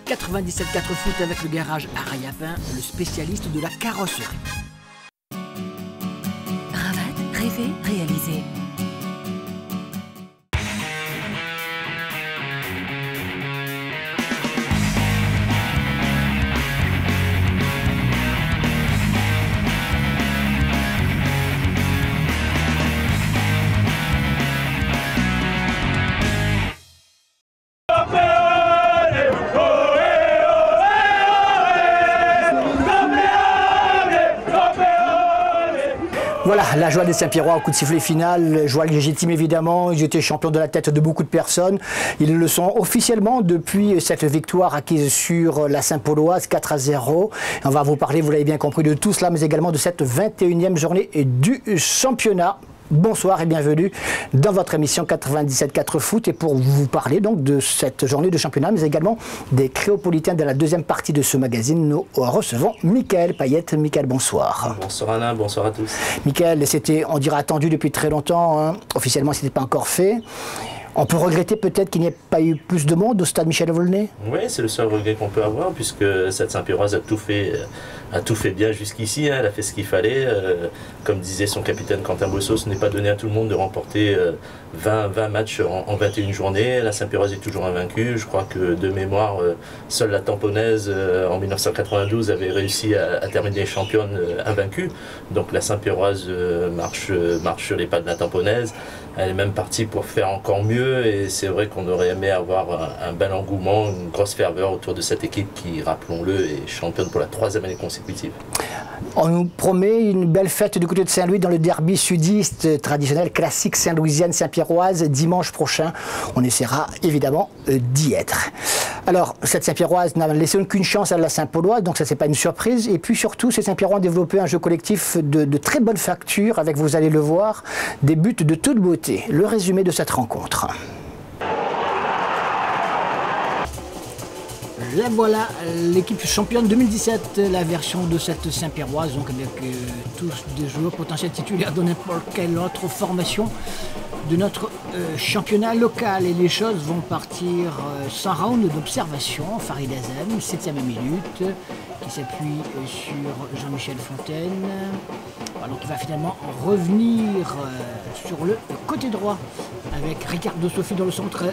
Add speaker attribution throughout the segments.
Speaker 1: 97.4 foot avec le garage Arayapin, le spécialiste de la carrosserie.
Speaker 2: Ravat, rêver, réaliser.
Speaker 1: Voilà, la joie des Saint-Pierrois au coup de sifflet final, joie légitime évidemment, ils étaient champions de la tête de beaucoup de personnes, ils le sont officiellement depuis cette victoire acquise sur la Saint-Pauloise 4-0. On va vous parler, vous l'avez bien compris, de tout cela, mais également de cette 21e journée du championnat. Bonsoir et bienvenue dans votre émission 97.4 foot et pour vous parler donc de cette journée de championnat mais également des Créopolitains de la deuxième partie de ce magazine, nous recevons Michael Payette. Michael, bonsoir.
Speaker 3: Bonsoir Alain, bonsoir à tous.
Speaker 1: Michael, c'était, on dirait, attendu depuis très longtemps, hein. Officiellement ce n'était pas encore fait. On peut regretter peut-être qu'il n'y ait pas eu plus de monde au stade Michel-Aulnay.
Speaker 3: Oui, c'est le seul regret qu'on peut avoir puisque cette Saint-Pierroise a tout fait bien jusqu'ici, hein. Elle a fait ce qu'il fallait. Comme disait son capitaine Quentin Bosso, ce n'est pas donné à tout le monde de remporter 20 matchs en 21 journées. La Saint-Pierroise est toujours invaincue. Je crois que de mémoire, seule la Tamponaise en 1992 avait réussi à terminer championne invaincue. Donc la Saint-Pierroise marche sur les pas de la Tamponaise. Elle est même partie pour faire encore mieux et c'est vrai qu'on aurait aimé avoir un bel engouement, une grosse ferveur autour de cette équipe qui, rappelons-le, est championne pour la 3e année consécutive.
Speaker 1: On nous promet une belle fête du côté de Saint-Louis dans le derby sudiste traditionnel classique Saint-Louisienne Saint-Pierroise dimanche prochain. On essaiera évidemment d'y être. Alors, cette Saint-Pierroise n'a laissé aucune chance à la Saint-Pauloise, donc ça c'est pas une surprise. Et puis surtout, ces Saint-Pierrois ont développé un jeu collectif de très bonne facture avec, vous allez le voir, des buts de toute beauté. Le résumé de cette rencontre. Là voilà l'équipe championne 2017, la version de cette Saint-Pierroise, donc avec tous des joueurs potentiels titulaires de n'importe quelle autre formation de notre championnat local. Et les choses vont partir sans round d'observation. Farid Azem, 7e minute, qui s'appuie sur Jean-Michel Fontaine. Alors qui va finalement revenir sur le côté droit avec Ricardo Soffi dans le centre,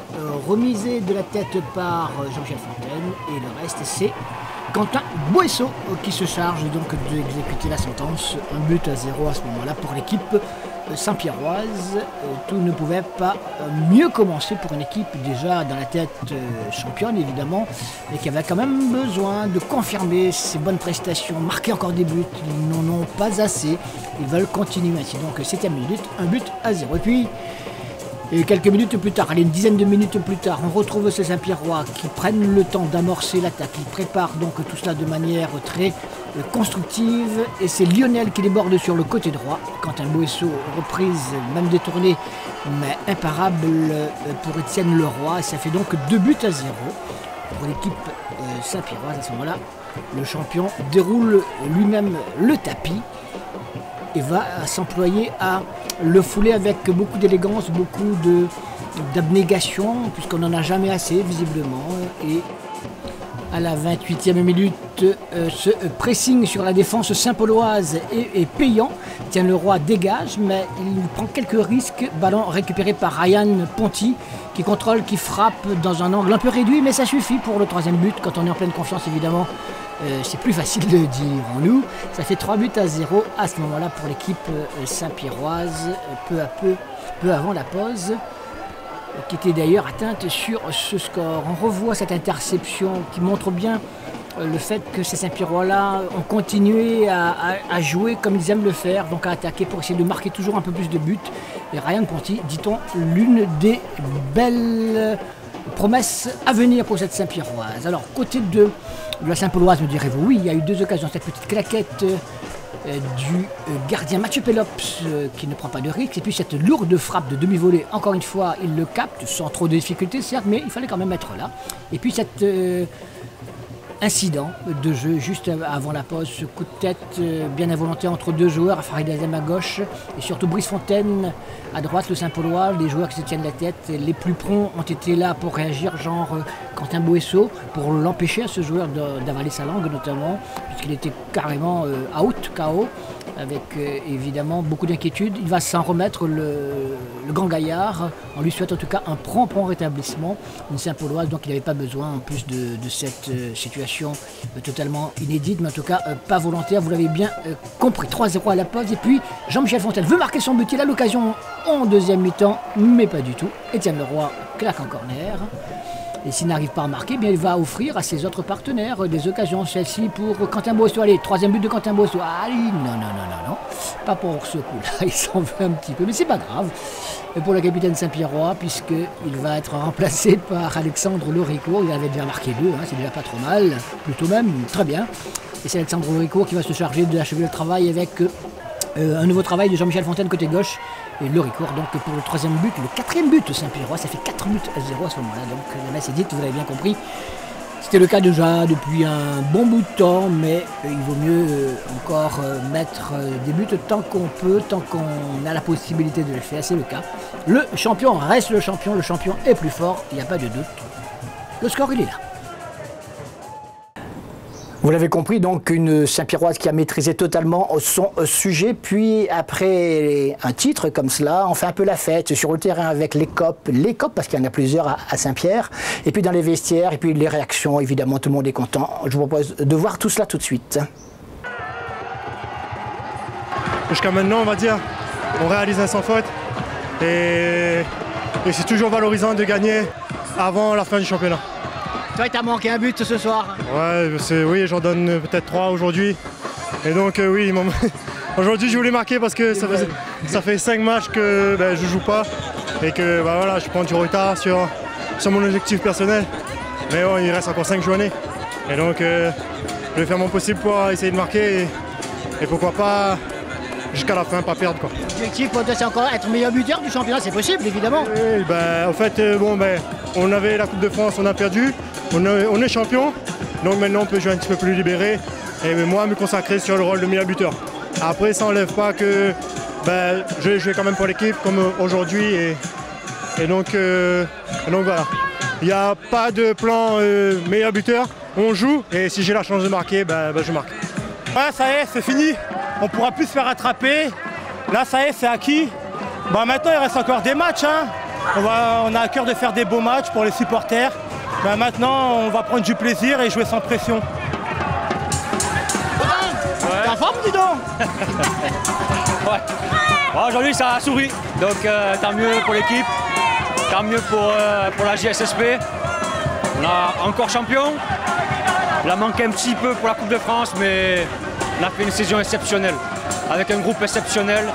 Speaker 1: remisé de la tête par Jean-Michel Fontaine. Et le reste, c'est Quentin Boesso qui se charge donc d'exécuter la sentence. 1-0 à ce moment-là pour l'équipe Saint-Pierroise. Tout ne pouvait pas mieux commencer pour une équipe déjà dans la tête championne évidemment, mais qui avait quand même besoin de confirmer ses bonnes prestations, marquer encore des buts. Ils n'en ont pas assez, ils veulent continuer ainsi. Donc 7e minute, 1-0. Et puis quelques minutes plus tard, allez, une dizaine de minutes plus tard, on retrouve ces Saint-Pierrois qui prennent le temps d'amorcer l'attaque. Ils préparent donc tout cela de manière très constructive. Et c'est Lionel qui déborde sur le côté droit. Quentin Boesso, reprise, même détournée, mais imparable pour Étienne Leroy. Et ça fait donc 2-0 pour l'équipe Saint-Pierroise. À ce moment-là, le champion déroule lui-même le tapis et va s'employer à le fouler avec beaucoup d'élégance, beaucoup d'abnégation, puisqu'on n'en a jamais assez visiblement. Et à la 28e minute, ce pressing sur la défense saint-pauloise est payant. Tiens, Leroy dégage, mais il prend quelques risques. Ballon récupéré par Ryan Ponty, qui contrôle, qui frappe dans un angle un peu réduit, mais ça suffit pour le 3e but. Quand on est en pleine confiance, évidemment, c'est plus facile de dire en nous. Ça fait 3-0 à ce moment-là pour l'équipe saint-pierroise, peu avant la pause, qui était d'ailleurs atteinte sur ce score. On revoit cette interception qui montre bien le fait que ces Saint-Pierrois-là ont continué à jouer comme ils aiment le faire, donc à attaquer pour essayer de marquer toujours un peu plus de buts. Et Ryan Ponty, dit-on, l'une des belles promesses à venir pour cette Saint-Pierroise. Alors, côté de la Saint-Pauloise, me direz-vous, oui, il y a eu 2 occasions, cette petite claquette du gardien Mathieu Pelops qui ne prend pas de risque, et puis cette lourde frappe de demi-volée, encore une fois, il le capte sans trop de difficultés, certes, mais il fallait quand même être là. Et puis cette incident de jeu juste avant la pause, ce coup de tête bien involontaire entre deux joueurs, Farid Azem à gauche et surtout Brice Fontaine à droite, le Saint-Paulois. Les joueurs qui se tiennent la tête, les plus prompts ont été là pour réagir, genre Quentin Boesso, pour l'empêcher à ce joueur d'avaler sa langue notamment, puisqu'il était carrément out, KO, avec évidemment beaucoup d'inquiétude. Il va s'en remettre, le grand gaillard. On lui souhaite en tout cas un prompt rétablissement. Une Saint-Pauloise, donc il n'avait pas besoin en plus de cette situation totalement inédite, mais en tout cas pas volontaire, vous l'avez bien compris. 3-0 à la pause, et puis Jean-Michel Fontaine veut marquer son but, il a l'occasion en deuxième mi-temps, mais pas du tout. Étienne Leroy claque en corner. Et s'il n'arrive pas à marquer, bien il va offrir à ses autres partenaires des occasions. Celle-ci pour Quentin Boesso. Allez, troisième but de Quentin Boesso. Allez, non. Pas pour ce coup-là, il s'en veut un petit peu, mais c'est pas grave. Et pour le capitaine Saint-Pierrois, puisqu'il va être remplacé par Alexandre Loricourt. Il avait déjà marqué 2, c'est déjà pas trop mal, plutôt même, très bien. Et c'est Alexandre Loricourt qui va se charger d'achever le travail avec un nouveau travail de Jean-Michel Fontaine côté gauche. Et Loricourt donc pour le troisième but, le quatrième but de Saint-Pierrois, ça fait 4 buts à 0 à ce moment-là. Donc la messe est dite, vous l'avez bien compris. C'était le cas déjà depuis un bon bout de temps, mais il vaut mieux encore mettre des buts tant qu'on peut, tant qu'on a la possibilité de le faire, c'est le cas. Le champion reste le champion est plus fort, il n'y a pas de doute. Le score, il est là. Vous l'avez compris, donc une Saint-Pierroise qui a maîtrisé totalement son sujet, puis après un titre comme cela, on fait un peu la fête sur le terrain avec les copes parce qu'il y en a plusieurs à Saint-Pierre, et puis dans les vestiaires, et puis les réactions, évidemment, tout le monde est content. Je vous propose de voir tout cela tout de suite.
Speaker 4: Jusqu'à maintenant, on va dire, on réalise un sans faute, et c'est toujours valorisant de gagner avant la fin du championnat.
Speaker 1: Toi, tu as manqué un but ce soir.
Speaker 4: Ouais, oui, j'en donne peut-être 3 aujourd'hui. Et donc oui, aujourd'hui je voulais marquer parce que ça fait 5 matchs que je joue pas. Et que voilà, je prends du retard sur mon objectif personnel. Mais bon, il reste encore 5 journées. Et donc je vais faire mon possible pour essayer de marquer. Et pourquoi pas jusqu'à la fin, pas perdre quoi.
Speaker 1: L'objectif pour toi, c'est encore être meilleur buteur du championnat, c'est possible évidemment.
Speaker 4: Oui, en fait, on avait la Coupe de France, on a perdu. On est champion, donc maintenant on peut jouer un petit peu plus libéré et moi me consacrer sur le rôle de meilleur buteur. Après ça n'enlève pas que je vais jouer quand même pour l'équipe comme aujourd'hui et donc voilà. Il n'y a pas de plan meilleur buteur, on joue et si j'ai la chance de marquer, je marque.
Speaker 5: Ouais, ça y est, c'est fini, on ne pourra plus se faire attraper. Là ça y est, c'est acquis. Maintenant il reste encore des matchs. On a à cœur de faire des beaux matchs pour les supporters. Maintenant, on va prendre du plaisir et jouer sans pression.
Speaker 1: T'es en forme, dis donc.
Speaker 6: Ouais. Bon, aujourd'hui, ça a souri. Donc, tant mieux pour l'équipe. Tant mieux pour la JSSP. On a encore champion. On a manqué un petit peu pour la Coupe de France, mais on a fait une saison exceptionnelle. Avec un groupe exceptionnel.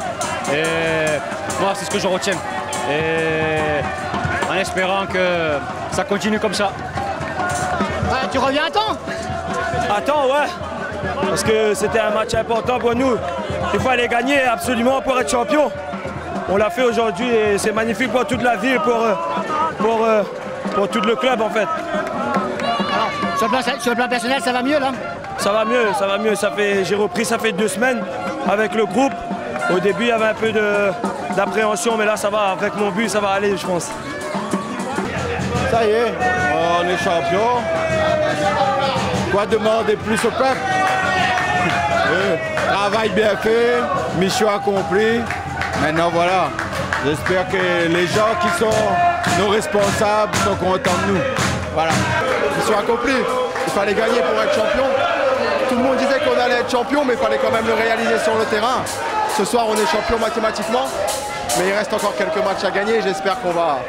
Speaker 6: Et moi, c'est ce que je retiens. Et en espérant que ça continue comme ça.
Speaker 1: Ouais, tu reviens à temps?
Speaker 5: À temps, ouais. Parce que c'était un match important pour nous. Il fallait gagner absolument pour être champion. On l'a fait aujourd'hui et c'est magnifique pour toute la ville, pour tout le club en fait.
Speaker 1: Alors, sur le plan personnel, ça va mieux là?
Speaker 5: Ça va mieux, ça va mieux. J'ai repris, ça fait 2 semaines avec le groupe. Au début, il y avait un peu d'appréhension, mais là, ça va. Avec mon but, ça va aller, je pense.
Speaker 7: Ça y est, on est champion. Quoi demander plus au peuple? Travail bien fait, mission accomplie. Maintenant voilà, j'espère que les gens qui sont nos responsables sont contents de nous. Voilà, mission accomplie. Il fallait gagner pour être champion. Tout le monde disait qu'on allait être champion, mais il fallait quand même le réaliser sur le terrain. Ce soir, on est champion mathématiquement, mais il reste encore quelques matchs à gagner. J'espère qu'on va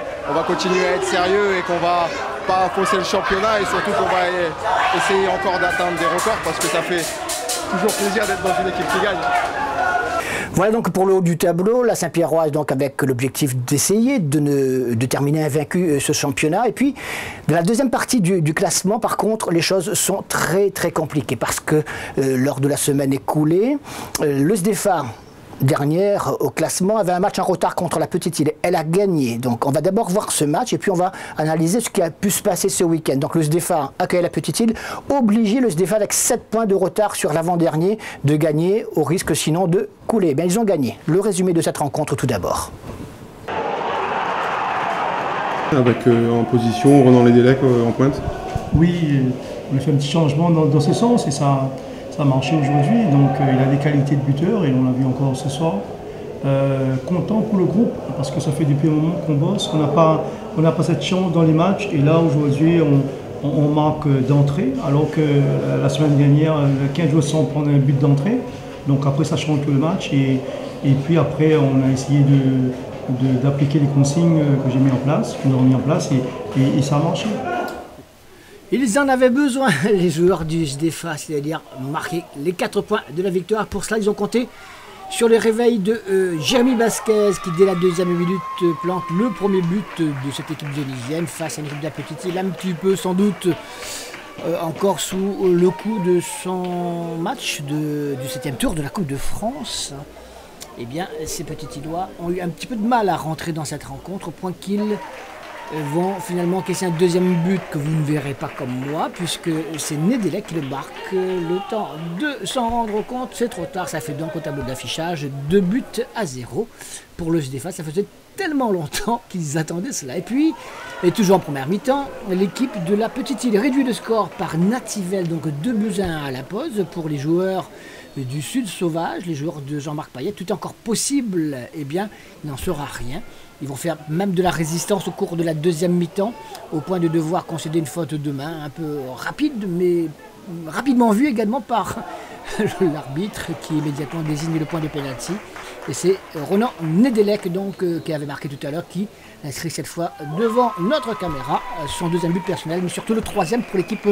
Speaker 7: continuer à être sérieux et qu'on va pas fausser le championnat et surtout qu'on va essayer encore d'atteindre des records parce que ça fait toujours plaisir d'être dans une équipe qui gagne.
Speaker 1: Voilà donc pour le haut du tableau, la Saint-Pierroise donc avec l'objectif d'essayer de terminer invaincu ce championnat. Et puis dans la deuxième partie du classement, par contre, les choses sont très très compliquées parce que lors de la semaine écoulée, le SDFA dernière au classement, avait un match en retard contre la Petite-Île. Elle a gagné. Donc on va d'abord voir ce match et puis on va analyser ce qui a pu se passer ce week-end. Donc le SDFA accueille la Petite-Île, obligé le SDFA avec 7 points de retard sur l'avant-dernier de gagner au risque sinon de couler. Bien, ils ont gagné. Le résumé de cette rencontre tout d'abord.
Speaker 8: Avec en position, Renan Lédélec en pointe.
Speaker 9: Oui, on a fait un petit changement dans ce sens et ça a marché aujourd'hui. Donc il a des qualités de buteur et on l'a vu encore ce soir. Content pour le groupe parce que ça fait depuis un moment qu'on bosse. On n'a pas cette chance dans les matchs et là aujourd'hui on marque d'entrée alors que la semaine dernière, 15 jours sans prendre un but d'entrée. Donc après ça change tout le match et puis après on a essayé d'appliquer les consignes que j'ai mis en place, que nous avons mis en place et ça a marché.
Speaker 1: Ils en avaient besoin, les joueurs du SDFA, c'est-à-dire marquer les 4 points de la victoire. Pour cela, ils ont compté sur les réveils de Jérémy Vasquez, qui dès la 2e minute plante le premier but de cette équipe zénisienne face à une équipe de la Petite-Île, un petit peu sans doute encore sous le coup de son match du 7e tour de la Coupe de France. Eh bien, ces Petits-Îlois ont eu un petit peu de mal à rentrer dans cette rencontre, au point qu'ils vont finalement caisser un 2e but que vous ne verrez pas comme moi, puisque c'est Nédélec qui le marque. Le temps de s'en rendre compte, c'est trop tard. Ça fait donc au tableau d'affichage 2 buts à 0 pour le SDFA. Ça faisait tellement longtemps qu'ils attendaient cela. Et puis, toujours en première mi-temps, l'équipe de la Petite-Île réduit le score par Nativelle, donc 2 buts à 1 à la pause pour les joueurs du Sud Sauvage, les joueurs de Jean-Marc Payet. Tout est encore possible, eh bien, il n'en sera rien. Ils vont faire même de la résistance au cours de la 2e mi-temps, au point de devoir concéder une faute de main un peu rapide, mais rapidement vue également par l'arbitre qui immédiatement désigne le point de pénalty. Et c'est Renan Nédélec donc, qui avait marqué tout à l'heure, qui inscrit cette fois devant notre caméra son 2e but personnel, mais surtout le 3e pour l'équipe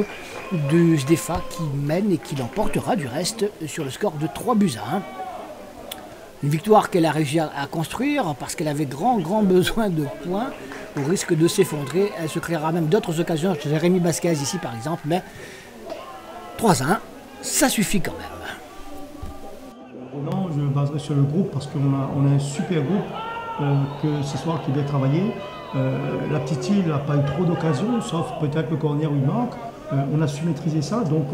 Speaker 1: de SDFA qui mène et qui l'emportera du reste sur le score de 3 buts à 1. Une victoire qu'elle a réussi à construire parce qu'elle avait grand besoin de points au risque de s'effondrer. Elle se créera même d'autres occasions, Jérémy Vasquez ici par exemple, mais 3 à 1, ça suffit quand même.
Speaker 9: Non, je me baserai sur le groupe parce qu'on a un super groupe que ce soir qui doit travailler. La Petite-Île n'a pas eu trop d'occasions, sauf peut-être le corner où il manque. On a su maîtriser ça, donc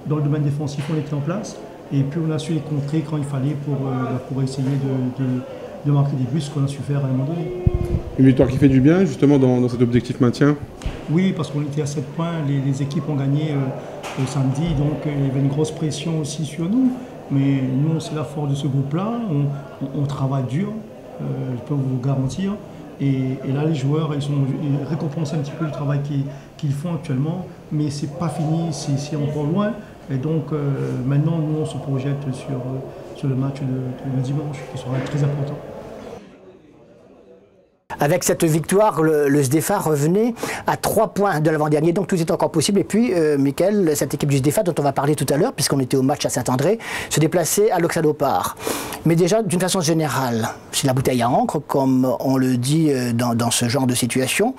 Speaker 9: dans le domaine défensif on était en place. Et puis on a su les contrer quand il fallait pour essayer de marquer des buts, ce qu'on a su faire à un moment donné.
Speaker 8: Une victoire qui fait du bien justement dans cet objectif maintien?
Speaker 9: Oui, parce qu'on était à 7 points, les équipes ont gagné samedi, donc il y avait une grosse pression aussi sur nous. Mais nous, c'est la force de ce groupe-là, on travaille dur, je peux vous garantir. Et là, les joueurs, ils récompensent un petit peu le travail qu'ils font actuellement, mais c'est pas fini, c'est encore loin. Et donc maintenant, nous, on se projette sur le match de dimanche, qui sera très important.
Speaker 1: Avec cette victoire, le SDFA revenait à 3 points de l'avant-dernier, donc tout est encore possible. Et puis, Mickaël, cette équipe du SDFA dont on va parler tout à l'heure, puisqu'on était au match à Saint-André, se déplaçait à l'Oxalopar. Mais déjà, d'une façon générale, c'est la bouteille à encre, comme on le dit dans ce genre de situation.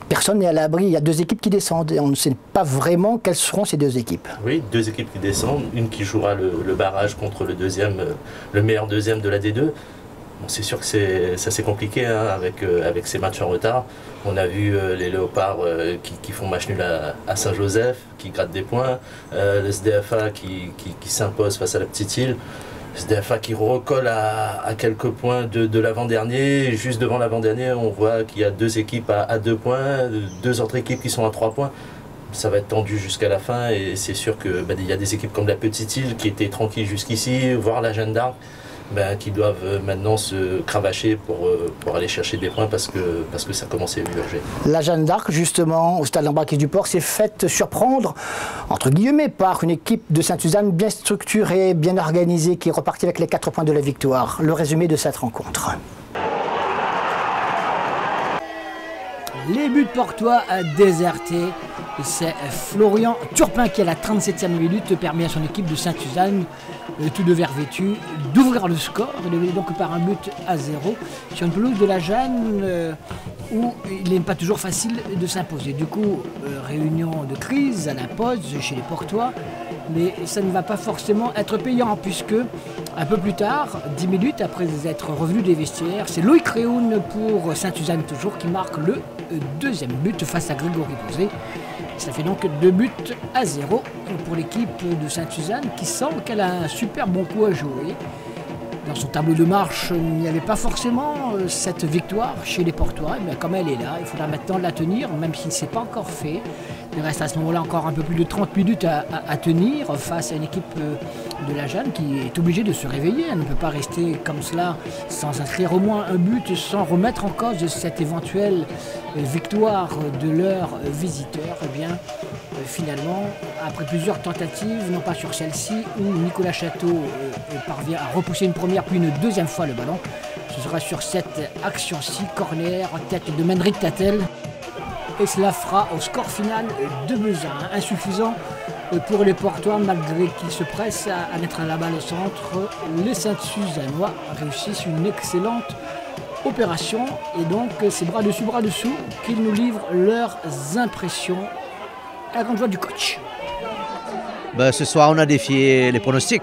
Speaker 1: Personne n'est à l'abri, il y a 2 équipes qui descendent et on ne sait pas vraiment quelles seront ces 2 équipes.
Speaker 3: Oui, 2 équipes qui descendent, une qui jouera le barrage contre le meilleur deuxième de la D2. Bon, c'est sûr que ça c'est compliqué hein, avec ces matchs en retard. On a vu les Léopards qui font match nul à Saint-Joseph, qui grattent des points, le SDFA qui s'impose face à la Petite-Île. SDFA qui recolle à quelques points de l'avant-dernier. Juste devant l'avant-dernier, on voit qu'il y a 2 équipes à 2 points, 2 autres équipes qui sont à 3 points. Ça va être tendu jusqu'à la fin et c'est sûr qu'il y a des équipes comme la Petite-Île qui étaient tranquilles jusqu'ici, voire la Jeanne d'Arc, qui doivent maintenant se cravacher pour aller chercher des points parce que ça commençait à urger.
Speaker 1: La Jeanne d'Arc, justement, au stade Lambraquis du Port, s'est faite surprendre, entre guillemets, par une équipe de Sainte-Suzanne bien structurée, bien organisée, qui est repartie avec les 4 points de la victoire. Le résumé de cette rencontre. Les buts portois à déserter. C'est Florian Turpin qui, à la 37e minute, permet à son équipe de Sainte-Suzanne, tout de vert vêtu, d'ouvrir le score. Il est donc par un but à 0 sur une pelouse de la Jeanne où il n'est pas toujours facile de s'imposer. Du coup, réunion de crise à la pause chez les Portois. mais ça ne va pas forcément être payant puisque un peu plus tard, 10 minutes après être revenu des vestiaires, c'est Loïc Réhoun pour Sainte-Suzanne toujours qui marque le deuxième but face à Grégory Posé. Ça fait donc 2-0 pour l'équipe de Sainte-Suzanne qui sent qu'elle a un super bon coup à jouer. Dans son tableau de marche, il n'y avait pas forcément cette victoire chez les Portois, mais comme elle est là, il faudra maintenant la tenir, même si ce n'est pas encore fait. Il reste à ce moment-là encore un peu plus de 30 minutes à tenir face à une équipe de la Jeanne qui est obligée de se réveiller. Elle ne peut pas rester comme cela sans inscrire au moins un but, sans remettre en cause cette éventuelle victoire de leurs visiteurs. Eh bien, finalement, après plusieurs tentatives, non pas sur celle-ci, où Nicolas Château parvient à repousser une première puis une deuxième fois le ballon, ce sera sur cette action-ci, corner, tête de Mendrik Tatel. Et cela fera au score final 2-1, insuffisant pour les Portois malgré qu'ils se pressent à mettre la balle au centre. Les Sainte-Suzannois réussissent une excellente opération et donc c'est bras dessus bras dessous qu'ils nous livrent leurs impressions. À la grande voix du coach.
Speaker 10: Ce soir on a défié les pronostics.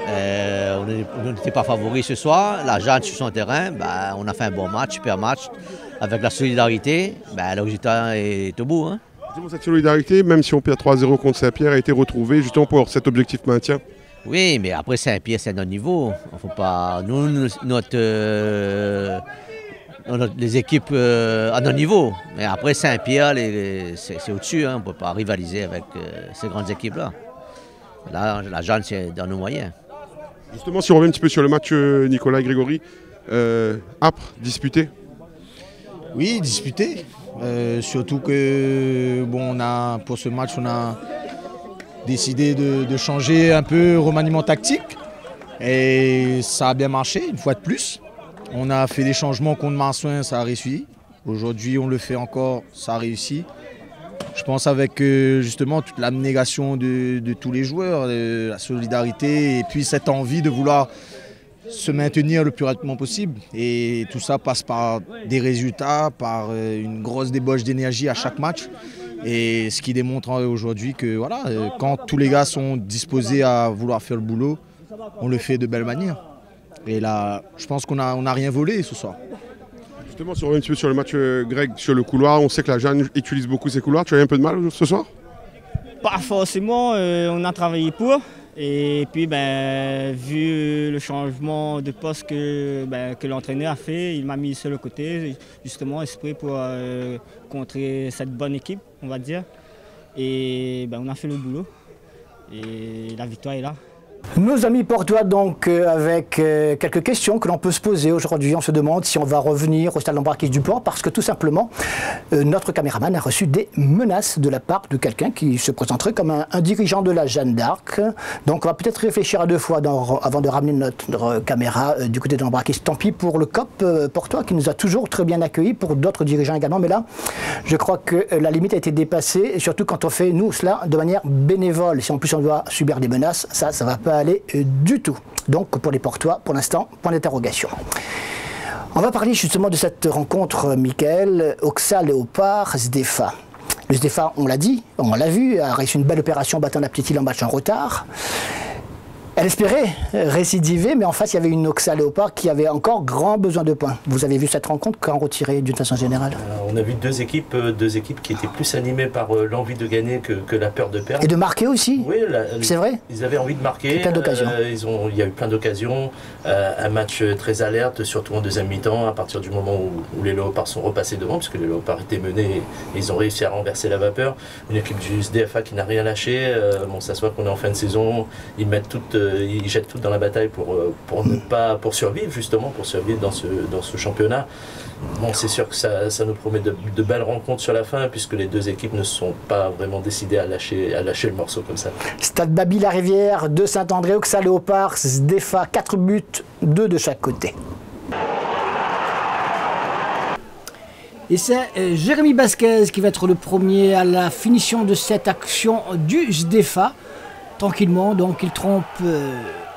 Speaker 10: On n'était pas favoris ce soir. La Jeanne sur son terrain, on a fait un bon match, super match. Avec la solidarité, le résultat est au bout. Hein.
Speaker 8: Cette solidarité, même si on perd 3-0 contre Saint-Pierre, a été retrouvée justement pour cet objectif maintien.
Speaker 10: Oui, mais après Saint-Pierre, c'est notre niveau. Faut pas... Nous, les équipes à notre niveau. Mais après Saint-Pierre, c'est au-dessus. Hein. On ne peut pas rivaliser avec ces grandes équipes-là. Là, la Jeanne, c'est dans nos moyens.
Speaker 8: Justement, si on revient un petit peu sur le match Nicolas et Grégory, âpre, disputé.
Speaker 11: Oui, disputé. Surtout que pour ce match, on a décidé de changer un peu remaniement tactique. Et ça a bien marché, une fois de plus. On a fait des changements contre Marsouin, ça a réussi. Aujourd'hui, on le fait encore, ça a réussi. Je pense avec justement toute l'abnégation de tous les joueurs, la solidarité et puis cette envie de vouloir se maintenir le plus rapidement possible. Et tout ça passe par des résultats, par une grosse débauche d'énergie à chaque match. Et ce qui démontre aujourd'hui que voilà, quand tous les gars sont disposés à vouloir faire le boulot, on le fait de belle manière. Et là, je pense qu'on n'a rien volé ce soir.
Speaker 8: Justement, si on revient un petit peu sur le match, Greg, sur le couloir, on sait que la Jeanne utilise beaucoup ses couloirs. Tu as eu un peu de mal ce soir?
Speaker 12: Pas forcément, on a travaillé pour. Et puis, vu le changement de poste que l'entraîneur a fait, il m'a mis sur le côté, justement, exprès pour contrer cette bonne équipe, on va dire. Et on a fait le boulot. Et la victoire est là.
Speaker 1: Nos amis portois donc avec quelques questions que l'on peut se poser aujourd'hui. On se demande si on va revenir au stade d'Embarquise du Port parce que tout simplement notre caméraman a reçu des menaces de la part de quelqu'un qui se présenterait comme un dirigeant de la Jeanne d'Arc. Donc on va peut-être réfléchir à deux fois avant de ramener notre caméra du côté de l'Embarquise. Tant pis pour le COP portois qui nous a toujours très bien accueillis, pour d'autres dirigeants également. Mais là, je crois que la limite a été dépassée, et surtout quand on fait nous cela de manière bénévole. Si en plus on doit subir des menaces, ça ne va pas aller du tout. Donc pour les Portois, pour l'instant, point d'interrogation. On va parler justement de cette rencontre, Michael, Oxa Léopard, SDFA. Le SDFA, on l'a dit, on l'a vu, a réussi une belle opération battant la Petite Île en match en retard. Elle espérait récidiver, mais en face, il y avait une Oxa Léopard qui avait encore grand besoin de points. Vous avez vu cette rencontre qu'en retirer d'une façon générale?
Speaker 3: On a vu deux équipes qui étaient plus animées par l'envie de gagner que la peur de perdre.
Speaker 1: Et de marquer aussi.
Speaker 3: Oui,
Speaker 1: c'est vrai.
Speaker 3: Ils avaient envie de marquer.
Speaker 1: Plein d'occasions.
Speaker 3: Il y a eu plein d'occasions. Un match très alerte, surtout en deuxième mi-temps, à partir du moment où les Léopards sont repassés devant, puisque les Léopards étaient menés et ils ont réussi à renverser la vapeur. Une équipe du SDFA qui n'a rien lâché. Ça se voit qu'on est en fin de saison. Ils jettent tout dans la bataille pour survivre justement, pour survivre dans ce championnat. C'est sûr que ça nous promet de belles rencontres sur la fin, puisque les deux équipes ne sont pas vraiment décidées à lâcher le morceau comme ça.
Speaker 1: Stade Baby-la-Rivière de Saint-André, Oxa Léopard, SDFA, 4 buts, 2 de chaque côté. Et c'est Jérémy Basquez qui va être le premier à la finition de cette action du SDFA. Tranquillement, donc il trompe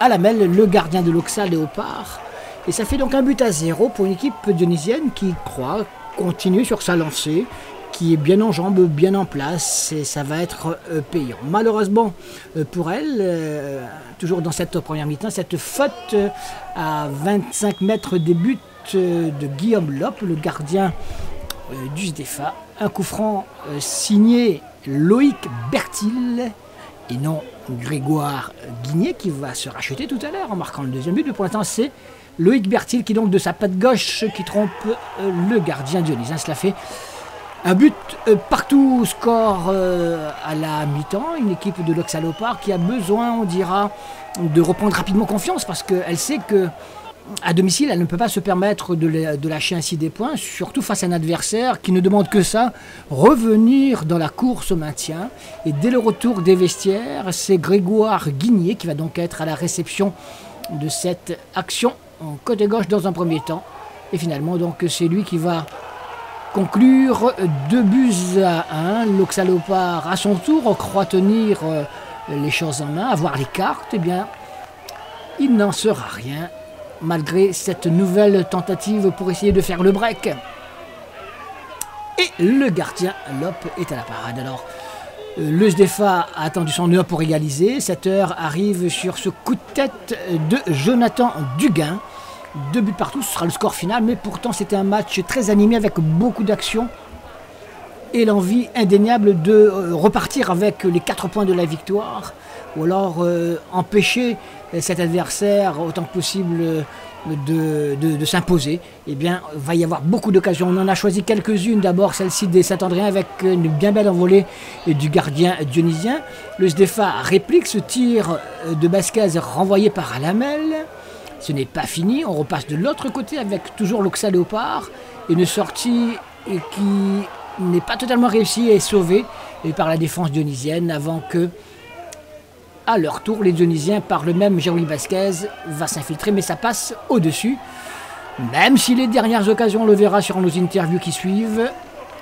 Speaker 1: à la mêle le gardien de l'Oxa Léopard. Et ça fait donc 1-0 pour une équipe dionysienne qui croit continuer sur sa lancée, qui est bien en jambes, bien en place, et ça va être payant. Malheureusement pour elle, toujours dans cette première mi-temps, cette faute à 25 mètres des buts de Guillaume Lopp, le gardien du SDFA. Un coup franc signé Loïc Bertil et non Grégoire Guigné qui va se racheter tout à l'heure en marquant le deuxième but. Mais pour l'instant, c'est Loïc Bertil qui donc de sa patte gauche qui trompe le gardien dionysien. Cela fait un but partout, score à la mi-temps. Une équipe de l'Auxalopard qui a besoin, on dira, de reprendre rapidement confiance parce qu'elle sait que à domicile, elle ne peut pas se permettre de lâcher ainsi des points, surtout face à un adversaire qui ne demande que ça, revenir dans la course au maintien. Et dès le retour des vestiaires, c'est Grégoire Guigné qui va donc être à la réception de cette action en côté gauche dans un premier temps. Et finalement, donc, c'est lui qui va conclure 2-1. L'Auxalopard, à son tour, croit tenir les choses en main, avoir les cartes. Eh bien, il n'en sera rien, malgré cette nouvelle tentative pour essayer de faire le break. Et le gardien Lopp est à la parade. Alors, le SDFA a attendu son heure pour égaliser. Cette heure arrive sur ce coup de tête de Jonathan Duguin. 2 buts partout, ce sera le score final, mais pourtant c'était un match très animé avec beaucoup d'actions et l'envie indéniable de repartir avec les 4 points de la victoire, ou alors empêcher cet adversaire autant que possible de s'imposer. Eh bien, il va y avoir beaucoup d'occasions. On en a choisi quelques-unes. D'abord, celle-ci des Saint-Andréens avec une bien belle envolée du gardien dionysien. Le SDFA réplique ce tir de Basquez renvoyé par Alamel. Ce n'est pas fini. On repasse de l'autre côté avec toujours l'Auxalopard. Une sortie qui n'est pas totalement réussie et sauvée par la défense dionysienne avant que, à leur tour, les Dionysiens, par le même Jérémy Vasquez, va s'infiltrer, mais ça passe au-dessus. Même si les dernières occasions, on le verra sur nos interviews qui suivent,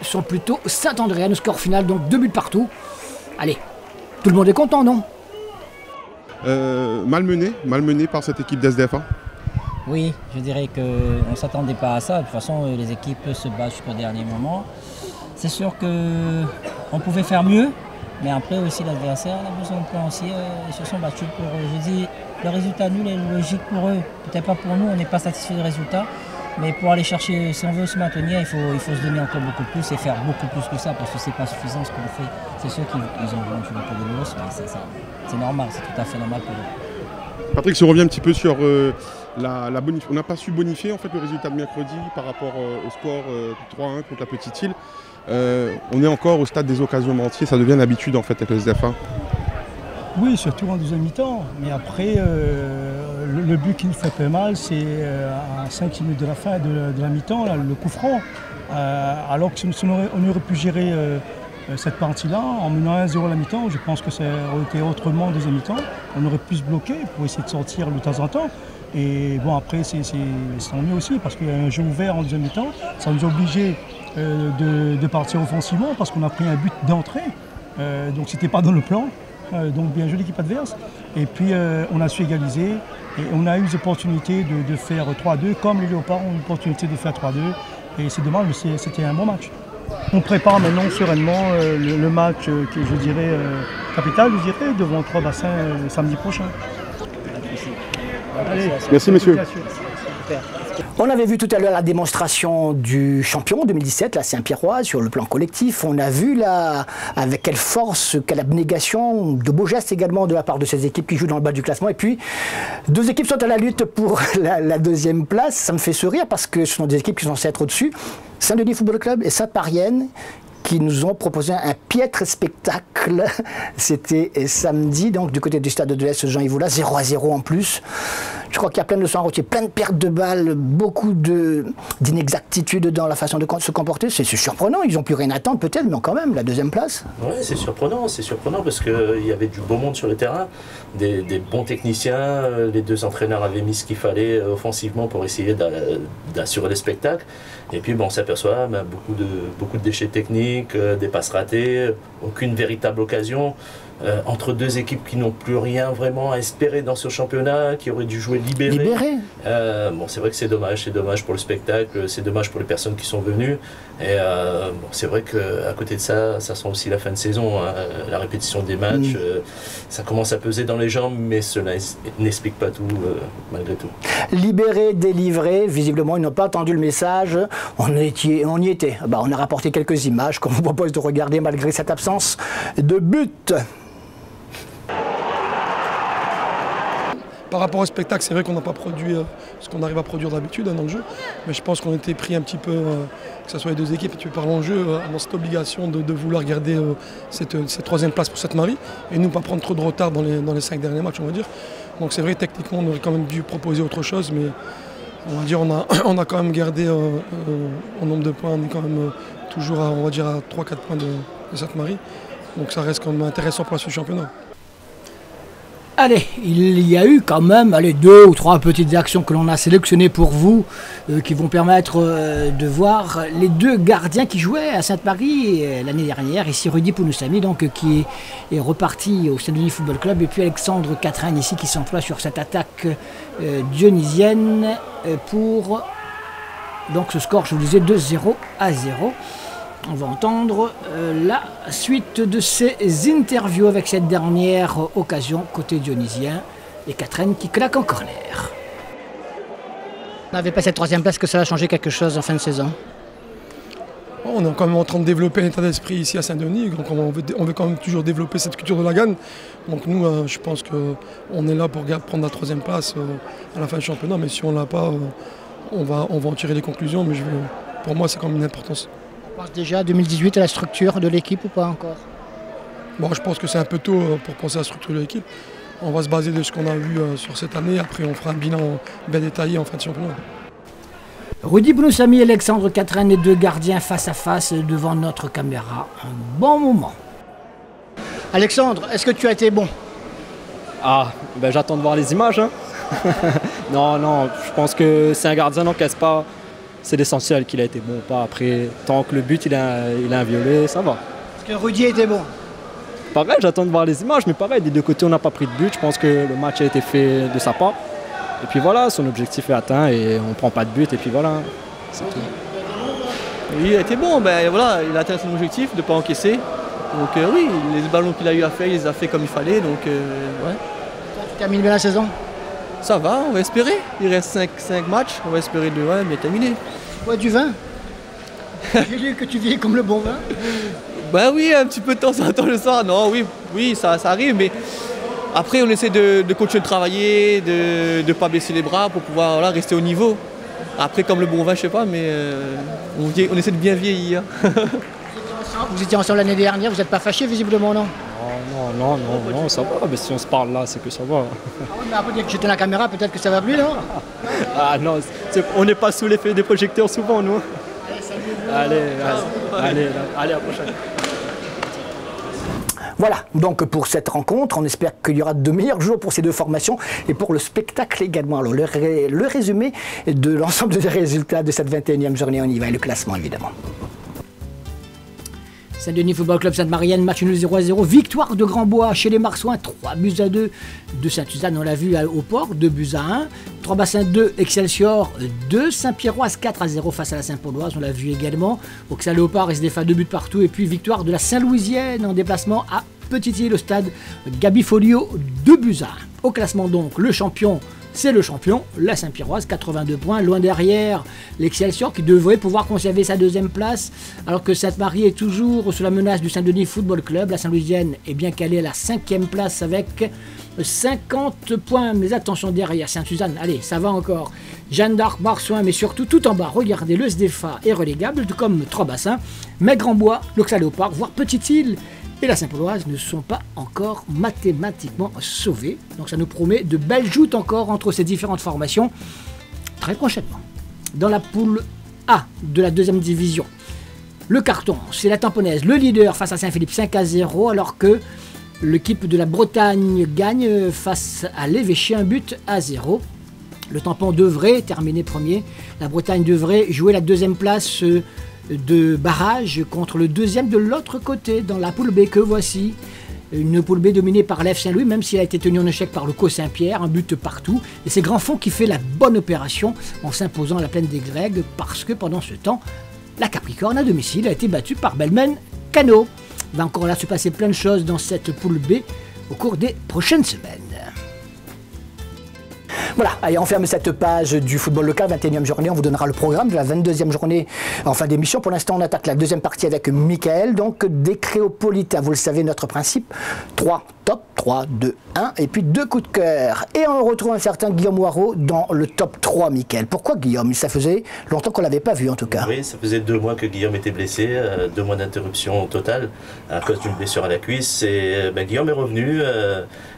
Speaker 1: sont plutôt Saint-Andréen. Le score final, donc 2 buts partout. Allez, tout le monde est content, non?
Speaker 8: Malmené par cette équipe d'SDFA.
Speaker 13: Oui, je dirais qu'on ne s'attendait pas à ça. De toute façon, les équipes se battent jusqu'au dernier moment. C'est sûr qu'on pouvait faire mieux. Mais après aussi l'adversaire a besoin de points aussi, ils se sont battus pour, je dis, le résultat nul est logique pour eux. Peut-être pas pour nous, on n'est pas satisfait du résultat. Mais pour aller chercher, si on veut se maintenir, il faut se donner encore beaucoup plus et faire beaucoup plus que ça parce que c'est pas suffisant ce qu'on fait. C'est sûr qu'ils ont voulu un peu de l'os, mais c'est normal, c'est tout à fait normal pour eux.
Speaker 8: Patrick, si on revient un petit peu sur on n'a pas su bonifier en fait le résultat de mercredi par rapport au score 3-1 contre la Petite Île. On est encore au stade des occasions entières, ça devient une habitude en fait avec le SDFA.
Speaker 9: Oui, surtout en deuxième mi-temps. Mais après, le but qui nous fait pas mal, c'est à 5 minutes de la fin de la mi-temps, le coup franc. Alors qu'on aurait pu gérer cette partie-là en menant 1-0 à la mi-temps, je pense que ça aurait été autrement en deuxième mi-temps. On aurait pu se bloquer pour essayer de sortir de temps en temps. Et bon, après, c'est tant mieux aussi parce qu'il y a un jeu ouvert en deuxième mi-temps. Ça nous a obligés de partir offensivement parce qu'on a pris un but d'entrée. Donc c'était pas dans le plan. Donc bien joué l'équipe adverse. Et puis on a su égaliser et on a eu l'opportunité de faire 3-2 comme les Léopards ont eu l'opportunité de faire 3-2. Et c'est dommage, mais c'était un bon match. On prépare maintenant sereinement le match que je dirais capital, je dirais, devant 3 bassins samedi prochain.
Speaker 8: Allez, merci messieurs.
Speaker 1: On avait vu tout à l'heure la démonstration du champion 2017, la Saint-Pierroise, sur le plan collectif. On a vu là, avec quelle force, quelle abnégation, de beaux gestes également de la part de ces équipes qui jouent dans le bas du classement. Et puis, 2 équipes sont à la lutte pour la deuxième place. Ça me fait sourire parce que ce sont des équipes qui sont censées être au-dessus. Saint-Denis Football Club et Sainte-Marienne qui nous ont proposé un piètre spectacle. C'était samedi, donc du côté du stade de l'Est Jean-Yves Oula, 0-0 en plus. Je crois qu'il y a plein de leçons à retirer, plein de pertes de balles, beaucoup d'inexactitudes dans la façon de se comporter. C'est surprenant, ils n'ont plus rien à attendre peut-être, mais quand même, la deuxième place.
Speaker 3: Ouais, c'est surprenant parce qu'il y avait du beau monde sur le terrain, des bons techniciens, les 2 entraîneurs avaient mis ce qu'il fallait offensivement pour essayer d'assurer le spectacle. Et puis bon, on s'aperçoit beaucoup de déchets techniques, des passes ratées, aucune véritable occasion. entre deux équipes qui n'ont plus rien vraiment à espérer dans ce championnat, qui auraient dû jouer libérés. Bon, c'est vrai que c'est dommage pour le spectacle, c'est dommage pour les personnes qui sont venues. Et bon, c'est vrai qu'à côté de ça, ça sent aussi la fin de saison, hein, la répétition des matchs, ça commence à peser dans les jambes, mais cela n'explique pas tout, malgré tout.
Speaker 1: Libérés, délivrés, visiblement ils n'ont pas entendu le message, on y était. Bah, on a rapporté quelques images qu'on vous propose de regarder malgré cette absence de but.
Speaker 14: Par rapport au spectacle, c'est vrai qu'on n'a pas produit ce qu'on arrive à produire d'habitude dans le jeu, mais je pense qu'on était pris un petit peu, que ce soit les deux équipes, et puis par l'enjeu, dans cette obligation de vouloir garder cette troisième place pour Sainte-Marie, et nous pas prendre trop de retard dans les 5 derniers matchs, on va dire. Donc c'est vrai, techniquement, on aurait quand même dû proposer autre chose, mais on va dire on a quand même gardé en nombre de points, on est quand même toujours à, on va dire, à 3-4 points de Sainte-Marie, donc ça reste quand même intéressant pour la suite du championnat.
Speaker 1: Allez, il y a eu quand même 2 ou 3 petites actions que l'on a sélectionnées pour vous, qui vont permettre de voir les 2 gardiens qui jouaient à Sainte-Marie l'année dernière. Ici Rudy Pounoussamy, donc, qui est reparti au Saint-Denis Football Club, et puis Alexandre Catherine ici qui s'emploie sur cette attaque dionysienne pour donc ce score, je vous disais, 2-0 à 0. On va entendre la suite de ces interviews avec cette dernière occasion côté dionysien et Catherine qui claque en corner. On n'avait pas cette 3e place, que ça a changé quelque chose en fin de saison?
Speaker 14: On est quand même en train de développer un état d'esprit ici à Saint-Denis, donc on veut quand même toujours développer cette culture de la gagne. Donc nous, je pense qu'on est là pour prendre la 3e place à la fin du championnat, mais si on ne l'a pas, on va en tirer des conclusions, mais pour moi c'est quand même une importance.
Speaker 1: On pense déjà 2018 à la structure de l'équipe ou pas encore?
Speaker 14: Bon, je pense que c'est un peu tôt pour penser à la structure de l'équipe. On va se baser de ce qu'on a vu sur cette année, après on fera un bilan bien détaillé en fin de championnat.
Speaker 1: Rudy Pounoussamy et Alexandre Catherine, les 2 gardiens face à face devant notre caméra. Un bon moment. Alexandre, est-ce que tu as été bon?
Speaker 15: Ah, ben j'attends de voir les images. Hein. Non, je pense que c'est un gardien, n'encaisse pas. C'est l'essentiel qu'il a été bon ou pas. Après, tant que le but il a inviolé, ça va.
Speaker 1: Est-ce que Rudy a été bon?
Speaker 15: Pareil, j'attends de voir les images, mais pareil, des 2 côtés on n'a pas pris de but. Je pense que le match a été fait de sa part. Et puis voilà, son objectif est atteint et on ne prend pas de but et puis voilà, c'est tout.
Speaker 16: Oui, il a été bon, ben voilà, il a atteint son objectif de ne pas encaisser. Donc oui, les ballons qu'il a eu à faire, il les a fait comme il fallait. Donc ouais.
Speaker 1: Tu termines bien la saison?
Speaker 16: Ça va, on va espérer. Il reste 5 matchs, on va espérer de bien terminer.
Speaker 1: Tu bois du vin? J'ai lu que tu vieillis comme le bon vin.
Speaker 16: Ben oui, un petit peu de temps en temps le soir. Non, oui, ça arrive, mais après on essaie de continuer de travailler, de ne pas baisser les bras pour pouvoir rester au niveau. Après comme le bon vin, je sais pas, mais on essaie de bien vieillir.
Speaker 1: Vous étiez ensemble l'année dernière, vous n'êtes pas fâchés visiblement, non?
Speaker 15: Non, ça va, mais si on se parle là, c'est que ça va.
Speaker 1: Ah oui, mais après, dès que je tourne la caméra, peut-être que ça va plus, non?
Speaker 15: Ah non, on n'est pas sous l'effet des projecteurs souvent, nous. Allez, à la prochaine.
Speaker 1: Voilà, donc pour cette rencontre, on espère qu'il y aura de meilleurs jours pour ces 2 formations et pour le spectacle également. Alors le résumé de l'ensemble des résultats de cette 21e journée, on y va, et le classement évidemment. Saint-Denis Football Club Sainte-Marienne, match nul 0-0, victoire de Grandbois chez les Marsouins, 3-2 de Saint-Suzanne, on l'a vu au Port, 2-1, Trois-Bassins 2, Excelsior 2, Saint-Pierroise 4-0 face à la Saint-Pauloise, on l'a vu également, Auxerre Léopard et SDFA 2 buts partout, et puis victoire de la Saint-Louisienne en déplacement à Petite-Île au stade Gabi Folio, 2-1. Au classement donc, le champion, c'est le champion, la Saint-Pierroise, 82 points. Loin derrière, l'Excelsior qui devrait pouvoir conserver sa 2e place, alors que Sainte-Marie est toujours sous la menace du Saint-Denis Football Club. La Saint-Louisienne est bien calée à la 5e place avec 50 points. Mais attention derrière, Sainte-Suzanne, allez, ça va encore. Jeanne d'Arc, Marsouin, mais surtout tout en bas, regardez, le SDFA est relégable, tout comme Trois-Bassins. Mais Grandbois, l'Auxerre Léopard, voire Petite-Île et la Saint-Pauloise ne sont pas encore mathématiquement sauvés. Donc ça nous promet de belles joutes encore entre ces différentes formations très prochainement. Dans la poule A de la 2e division, le carton, c'est la Tamponnaise, le leader face à Saint-Philippe 5-0, alors que l'équipe de la Bretagne gagne face à l'Évêché 1-0. Le Tampon devrait terminer premier. La Bretagne devrait jouer la 2e place de barrage contre le 2e de l'autre côté dans la poule B que voici. Une poule B dominée par l'F Saint-Louis, même s'il a été tenu en échec par le Co Saint-Pierre, un but partout. Et c'est Grand Fond qui fait la bonne opération en s'imposant à la plaine des Grègues, parce que pendant ce temps, la Capricorne à domicile a été battue par Belmen Cano. Il va encore là se passer plein de choses dans cette poule B au cours des prochaines semaines. Voilà, allez, on ferme cette page du football local, 21e journée. On vous donnera le programme de la 22e journée en fin d'émission. Pour l'instant, on attaque la deuxième partie avec Mickaël. Donc, des Créopolitains, vous le savez, notre principe. 3 top, 3, 2, 1, et puis 2 coups de cœur. Et on retrouve un certain Guillaume Waro dans le top 3, Mickaël. Pourquoi Guillaume? Ça faisait longtemps qu'on ne l'avait pas vu, en tout cas.
Speaker 3: Oui, ça faisait 2 mois que Guillaume était blessé, 2 mois d'interruption totale à cause d'une blessure à la cuisse. Et Guillaume est revenu.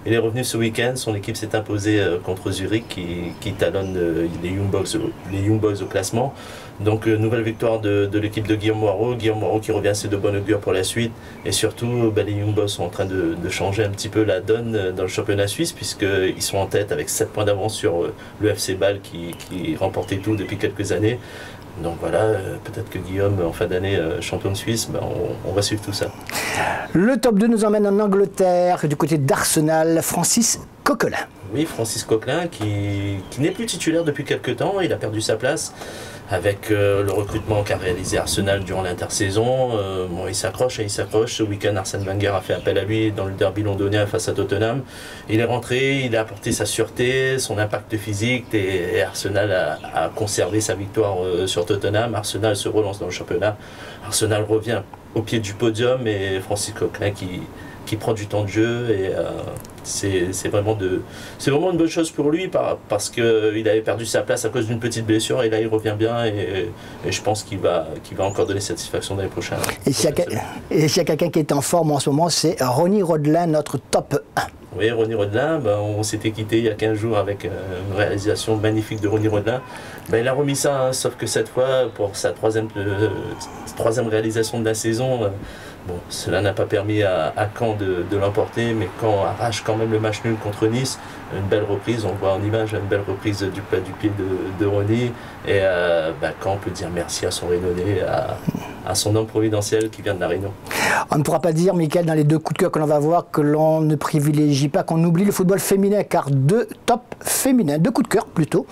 Speaker 3: Il est revenu ce week-end. Son équipe s'est imposée contre Zurich, qui talonne les Young Boys au classement. Donc nouvelle victoire de l'équipe de Guillaume Waro qui revient, c'est de bon augure pour la suite. Et surtout, les Young Boys sont en train de changer un petit peu la donne dans le championnat suisse, puisqu'ils sont en tête avec 7 points d'avance sur le FC Bâle qui remportait tout depuis quelques années. Donc voilà, peut-être que Guillaume, en fin d'année, champion de Suisse, on va suivre tout ça.
Speaker 1: Le top 2 nous emmène en Angleterre, du côté d'Arsenal, Francis Coquelin.
Speaker 3: Oui, Francis Coquelin qui n'est plus titulaire depuis quelques temps. Il a perdu sa place avec le recrutement qu'a réalisé Arsenal durant l'intersaison. Il s'accroche. Ce week-end, Arsène Wenger a fait appel à lui dans le derby londonien face à Tottenham. Il est rentré, il a apporté sa sûreté, son impact physique, et Arsenal a conservé sa victoire sur Tottenham. Arsenal se relance dans le championnat. Arsenal revient au pied du podium, et Francis Coquelin qui prend du temps de jeu, et c'est vraiment une bonne chose pour lui, parce qu'il avait perdu sa place à cause d'une petite blessure, et là il revient bien, et je pense qu'il va encore donner satisfaction l'année prochaine.
Speaker 1: Et s'il y a quelqu'un qui est en forme en ce moment, c'est Ronny Rodelin, notre top 1.
Speaker 3: Oui, Ronny Rodelin, on s'était quitté il y a 15 jours avec une réalisation magnifique de Ronny Rodelin. Il a remis ça, sauf que cette fois, pour sa troisième réalisation de la saison, cela n'a pas permis à Caen de l'emporter, mais Caen arrache quand même le match nul contre Nice. Une belle reprise, on voit en image une belle reprise du plat du pied de Ronny. Et Caen peut dire merci à son Réunionnais, à son homme providentiel qui vient de la Réunion.
Speaker 1: On ne pourra pas dire, Mickaël, dans les 2 coups de cœur que l'on va voir, que l'on ne privilégie pas, qu'on oublie le football féminin, car 2 top féminins, 2 coups de cœur plutôt.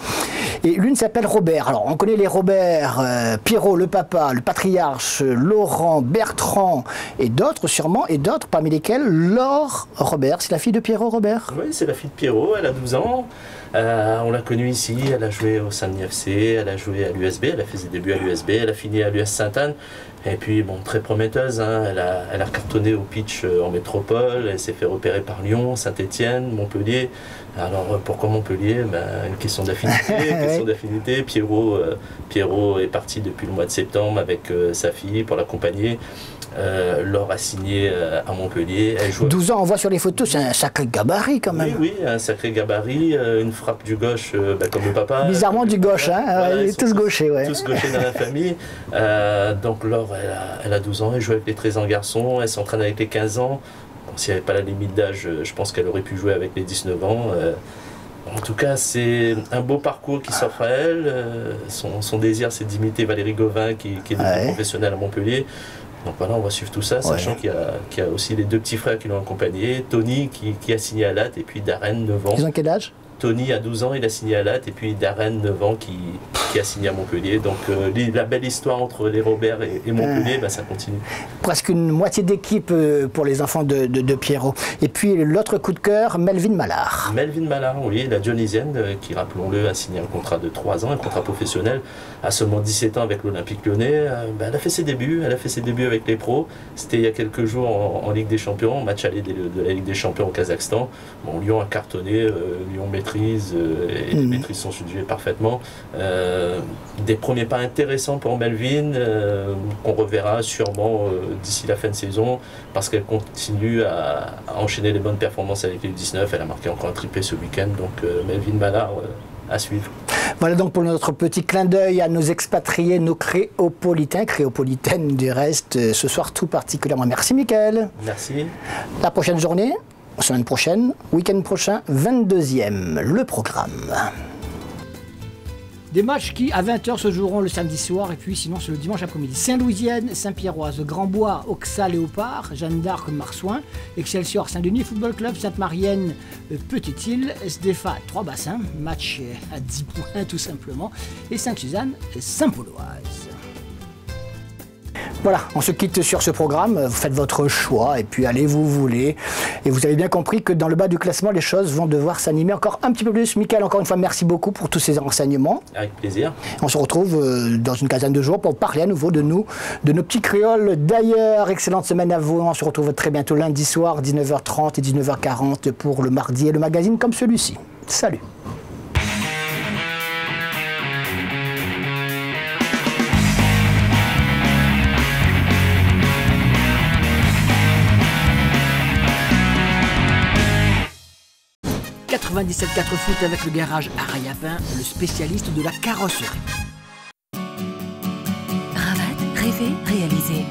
Speaker 1: Et l'une s'appelle Robert. Alors on connaît les Robert, Pierrot, le papa, le patriarche, Laurent, Bertrand et d'autres sûrement, et d'autres parmi lesquels Laure Robert. C'est la fille de Pierrot Robert?
Speaker 3: Oui, c'est la fille de Pierrot, elle a 12 ans. On l'a connue ici, elle a joué au Saint-Denis FC, elle a joué à l'USB, elle a fait ses débuts à l'USB, elle a fini à l'US Sainte-Anne. Et puis, très prometteuse, elle a cartonné au pitch en métropole, elle s'est fait repérer par Lyon, Saint-Étienne, Montpellier. Alors, pourquoi Montpellier? Une question d'affinité. Pierrot est parti depuis le mois de septembre avec sa fille pour l'accompagner. Laure a signé à Montpellier. Elle joue
Speaker 1: 12 ans, on voit sur les photos, c'est un sacré gabarit quand même.
Speaker 3: Oui, un sacré gabarit, une frappe du gauche comme le papa.
Speaker 1: Bizarrement du gauche, tous gauchers. Ouais.
Speaker 3: Tous gauchers dans la famille. Donc Laure, elle a 12 ans, elle joue avec les 13 ans garçons, elle s'entraîne avec les 15 ans. S'il n'y avait pas la limite d'âge, je pense qu'elle aurait pu jouer avec les 19 ans. En tout cas, c'est un beau parcours qui s'offre à elle. Son désir, c'est d'imiter Valérie Gauvin, qui est devenue professionnelle à Montpellier. Donc voilà, on va suivre tout ça, sachant qu'il y a aussi les 2 petits frères qui l'ont accompagné. Tony qui a signé à Latte, et puis Darren, 9 ans.
Speaker 1: Ils ont quel âge?
Speaker 3: Tony a 12 ans, il a signé à Latte, et puis Darren, 9 ans, qui a signé à Montpellier. Donc la belle histoire entre les Robert et Montpellier, ça continue.
Speaker 1: Presque une moitié d'équipe pour les enfants de Pierrot. Et puis l'autre coup de cœur, Melvin Mallard.
Speaker 3: Melvin Mallard, oui, la Dionysienne, qui, rappelons-le, a signé un contrat de 3 ans, un contrat professionnel, à seulement 17 ans avec l'Olympique Lyonnais. Elle a fait ses débuts, avec les pros. C'était il y a quelques jours en Ligue des Champions, match aller de la Ligue des Champions au Kazakhstan. Lyon a cartonné, Lyon maîtrise, et les maîtrises son sujet parfaitement. Des premiers pas intéressants pour Melvin, qu'on reverra sûrement d'ici la fin de saison, parce qu'elle continue à enchaîner les bonnes performances avec les U19. Elle a marqué encore un triplé ce week-end, donc Melvin Mallard à suivre.
Speaker 1: Voilà donc pour notre petit clin d'œil à nos expatriés, nos créopolitaines du reste, ce soir tout particulièrement. Merci Mickaël.
Speaker 3: Merci.
Speaker 1: La prochaine journée, semaine prochaine, week-end prochain, 22e, le programme. Des matchs qui, à 20h, se joueront le samedi soir et puis sinon, c'est le dimanche après-midi. Saint-Louisienne, Saint-Pierroise, Grand-Bois, Auxat, Léopard, Jeanne d'Arc, Marsouin, Excelsior, Saint-Denis, Football Club, Sainte-Marienne, Petite-Île, SDFA, 3 bassins, match à 10 points tout simplement, et Sainte-Suzanne, Saint-Pauloise. Voilà, on se quitte sur ce programme, vous faites votre choix et puis allez où vous voulez. Et vous avez bien compris que dans le bas du classement, les choses vont devoir s'animer encore un petit peu plus. Mickaël, encore une fois, merci beaucoup pour tous ces renseignements.
Speaker 3: Avec plaisir.
Speaker 1: On se retrouve dans une quinzaine de jours pour parler à nouveau de nos petits créoles d'ailleurs. Excellente semaine à vous. On se retrouve très bientôt lundi soir, 19h30 et 19h40 pour le mardi et le magazine comme celui-ci. Salut. « 97.4 foot avec le garage Arayapin, le spécialiste de la carrosserie.
Speaker 2: Rabat, rêver, réaliser.